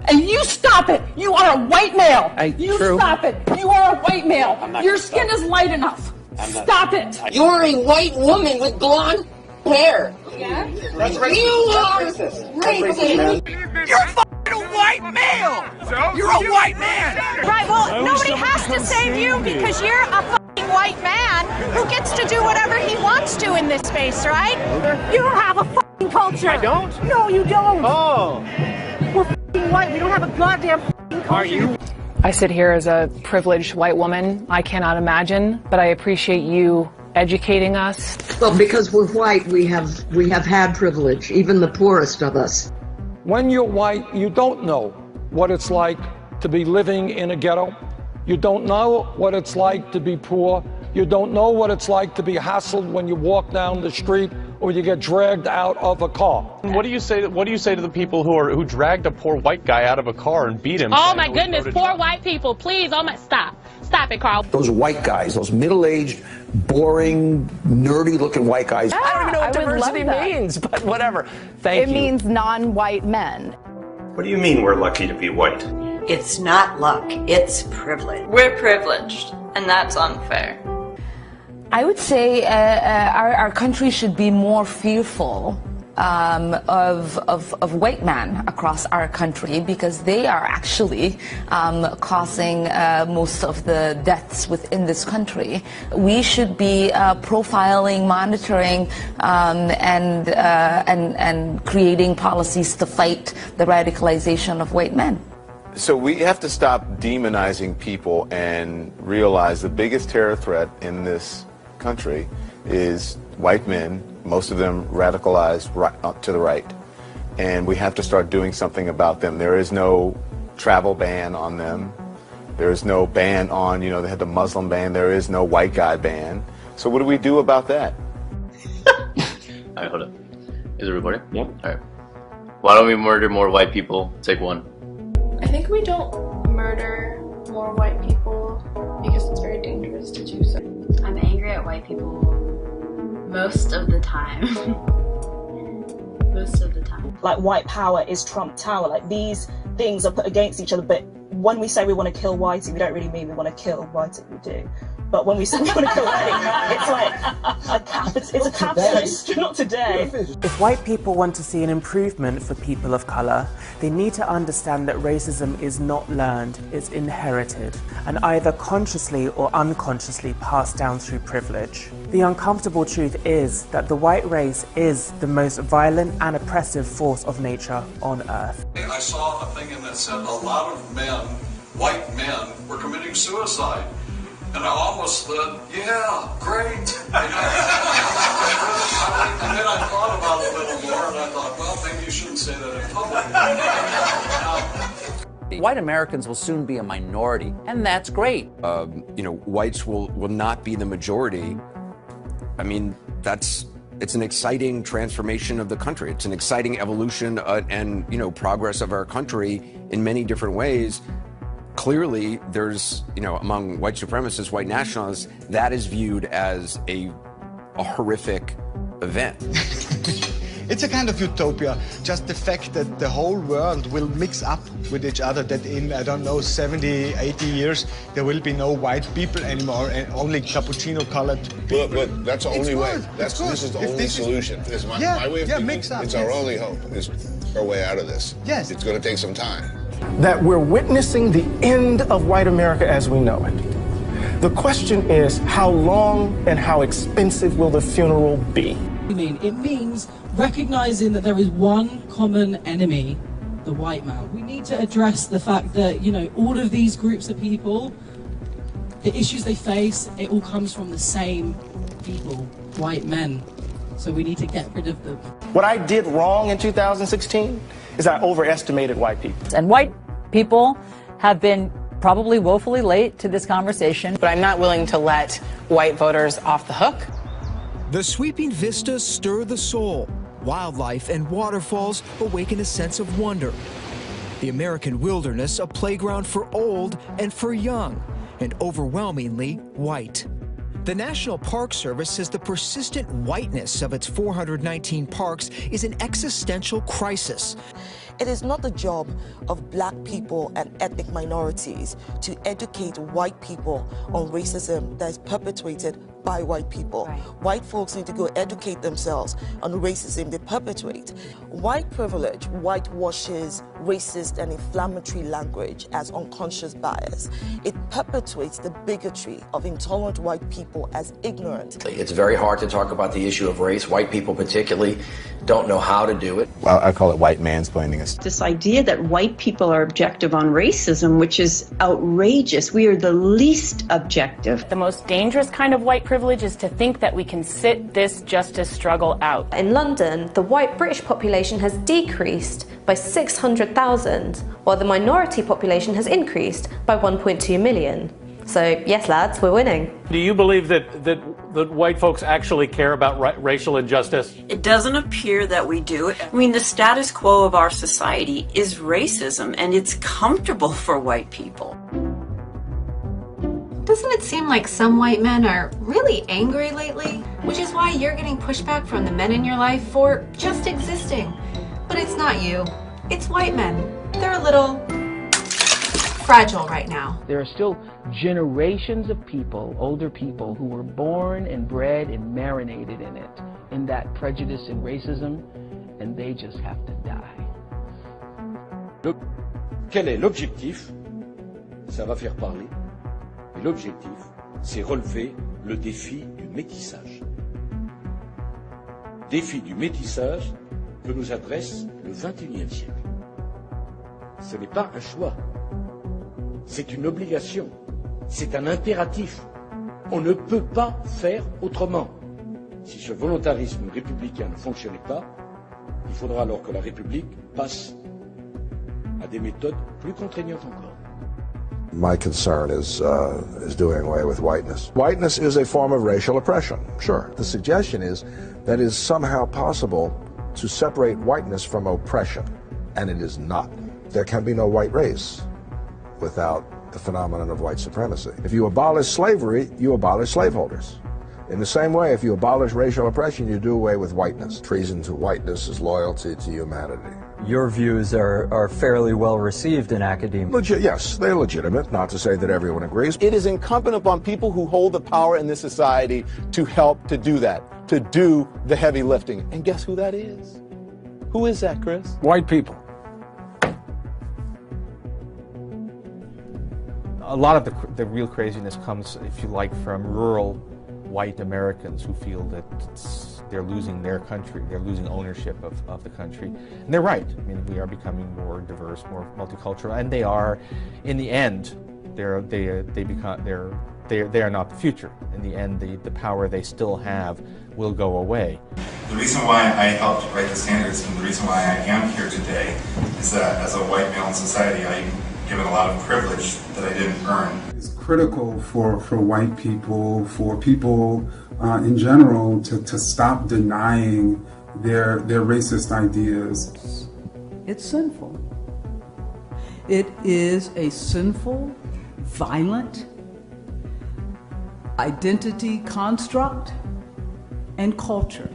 And you stop it. You are a white male. True. Stop it. You are a white male. Your skin is light enough. Stop it. You're a white woman with blonde hair. Yeah? That's racist. You are racist. You're a fucking white male. You're a white man. Right, well, nobody has to save you because you're a fucking white man who gets to do whatever he wants to in this space, right? You don't have a fucking culture. I don't? No, you don't. Oh. We're fucking white. We don't have a goddamn fucking culture. Are you? I sit here as a privileged white woman. I cannot imagine, but I appreciate you educating us. Well, because we're white, we have had privilege, even the poorest of us. When you're white, you don't know what it's like to be living in a ghetto. You don't know what it's like to be poor. You don't know what it's like to be hassled when you walk down the street or you get dragged out of a car. What do you say to the people who dragged a poor white guy out of a car and beat him? Oh my goodness, poor white people, please, oh my, stop it, Carl. Those white guys, those middle-aged, boring, nerdy-looking white guys. I don't even know what diversity means, but whatever. Thank you. It means non-white men. What do you mean we're lucky to be white? It's not luck, it's privilege. We're privileged, and that's unfair. I would say our country should be more fearful of white men across our country because they are actually causing most of the deaths within this country. We should be profiling, monitoring, and creating policies to fight the radicalization of white men. So we have to stop demonizing people and realize the biggest terror threat in this country is white men, most of them radicalized to the right, and we have to start doing something about them. There is no travel ban on them. There is no ban on, they had the Muslim ban. There is no white guy ban. So what do we do about that? All right, hold up. Is it recording? Yep. All right. Why don't we murder more white people? Take one. I think we don't murder more white people because it's very dangerous to do so. I'm angry at white people most of the time. Most of the time. Like white power is Trump Tower. Like these things are put against each other, but when we say we want to kill whitey, we don't really mean we want to kill whitey, we do. But when we say we want to kill whitey, it's like it's a capitalist, not today. If white people want to see an improvement for people of color, they need to understand that racism is not learned, it's inherited, and either consciously or unconsciously passed down through privilege. The uncomfortable truth is that the white race is the most violent and oppressive force of nature on earth. I saw a thing that said a lot of men, white men, were committing suicide. And I almost thought, yeah, great. And then I thought about it a little more, and I thought, well, maybe you shouldn't say that in public. White Americans will soon be a minority, and that's great. Whites will not be the majority. I mean, it's an exciting transformation of the country. It's an exciting evolution and progress of our country in many different ways. Clearly, there's, among white supremacists, white nationalists, that is viewed as a horrific event. It's a kind of utopia, just the fact that the whole world will mix up with each other, that in, 70, 80 years, there will be no white people anymore, and only cappuccino-colored people. But that's the only way. This is the only solution. My way of thinking, mix up. It's our only hope, is our way out of this. Yes. It's going to take some time. That we're witnessing the end of white America as we know it. The question is, how long and how expensive will the funeral be? It means recognizing that there is one common enemy, the white man. We need to address the fact that, all of these groups of people, the issues they face, it all comes from the same people, white men. So we need to get rid of them. What I did wrong in 2016 is I overestimated white people. And white people have been probably woefully late to this conversation. But I'm not willing to let white voters off the hook. The sweeping vistas stir the soul. Wildlife and waterfalls awaken a sense of wonder. The American wilderness, a playground for old and for young, and overwhelmingly white. The National Park Service says the persistent whiteness of its 419 parks is an existential crisis. It is not the job of black people and ethnic minorities to educate white people on racism that is perpetuated by white people. Right. White folks need to go educate themselves on the racism they perpetuate. White privilege whitewashes racist and inflammatory language as unconscious bias. It perpetuates the bigotry of intolerant white people as ignorant. It's very hard to talk about the issue of race. White people particularly don't know how to do it. Well, I call it white mansplaining. This idea that white people are objective on racism, which is outrageous. We are the least objective. The most dangerous kind of white privilege is to think that we can sit this justice struggle out. In London, the white British population has decreased by 600,000, while the minority population has increased by 1.2 million. So, yes, lads, we're winning. Do you believe that white folks actually care about racial injustice? It doesn't appear that we do. I mean, the status quo of our society is racism, and it's comfortable for white people. Doesn't it seem like some white men are really angry lately? Which is why you're getting pushback from the men in your life for just existing. But it's not you. It's white men. They're a little fragile right now. There are still generations of people, older people, who were born and bred and marinated in it, in that prejudice and racism, and they just have to die. Quel est l'objectif? Ça va faire parler. Et l'objectif, c'est relever le défi du métissage. Défi du métissage que nous adresse le XXIe siècle. Ce n'est pas un choix, c'est une obligation, c'est un impératif. On ne peut pas faire autrement. Si ce volontarisme républicain ne fonctionnait pas, il faudra alors que la République passe à des méthodes plus contraignantes encore. My concern is doing away with whiteness. Whiteness is a form of racial oppression, sure. The suggestion is that it is somehow possible to separate whiteness from oppression, and it is not. There can be no white race without the phenomenon of white supremacy. If you abolish slavery, you abolish slaveholders. In the same way, if you abolish racial oppression, you do away with whiteness. Treason to whiteness is loyalty to humanity. Your views are fairly well received in academia. Yes, they're legitimate, not to say that everyone agrees. It is incumbent upon people who hold the power in this society to help to do that, to do the heavy lifting. And guess who that is? Who is that, Chris? White people. A lot of the real craziness comes, if you like, from rural white Americans who feel that they're losing their country, they're losing ownership of the country. And they're right. I mean, we are becoming more diverse, more multicultural, and they are, in the end, they are not the future. In the end, the power they still have will go away. The reason why I helped write the standards and the reason why I am here today is that as a white male in society, I'm given a lot of privilege that I didn't earn. It's critical for white people, for people in general, to stop denying their racist ideas. It's sinful. It is a sinful, violent identity construct and culture.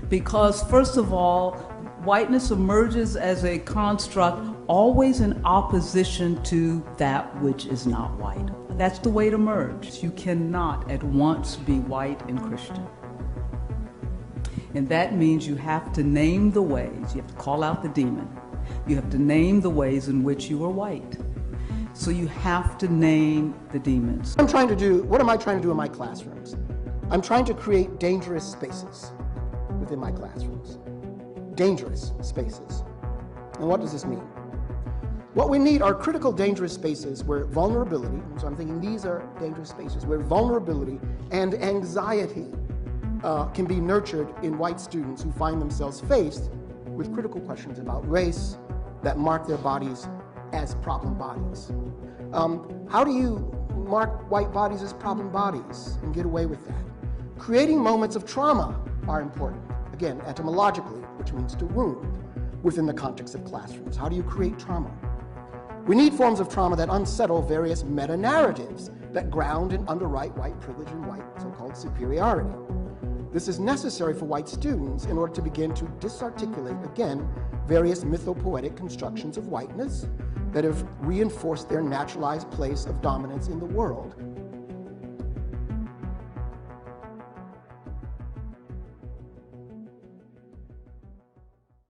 Because first of all, whiteness emerges as a construct always in opposition to that which is not white. That's the way it emerges. You cannot at once be white and Christian. And that means you have to name the ways, you have to call out the demon. You have to name the ways in which you are white. So you have to name the demons. What am I trying to do in my classrooms? I'm trying to create dangerous spaces within my classrooms. Dangerous spaces. And what does this mean? What we need are critical dangerous spaces where vulnerability, so I'm thinking these are dangerous spaces, where vulnerability and anxiety can be nurtured in white students who find themselves faced with critical questions about race that mark their bodies as problem bodies. How do you mark white bodies as problem bodies and get away with that? Creating moments of trauma are important. Again, etymologically, which means to wound, within the context of classrooms. How do you create trauma? We need forms of trauma that unsettle various meta-narratives that ground and underwrite white privilege and white so-called superiority. This is necessary for white students in order to begin to disarticulate, again, various mythopoetic constructions of whiteness that have reinforced their naturalized place of dominance in the world.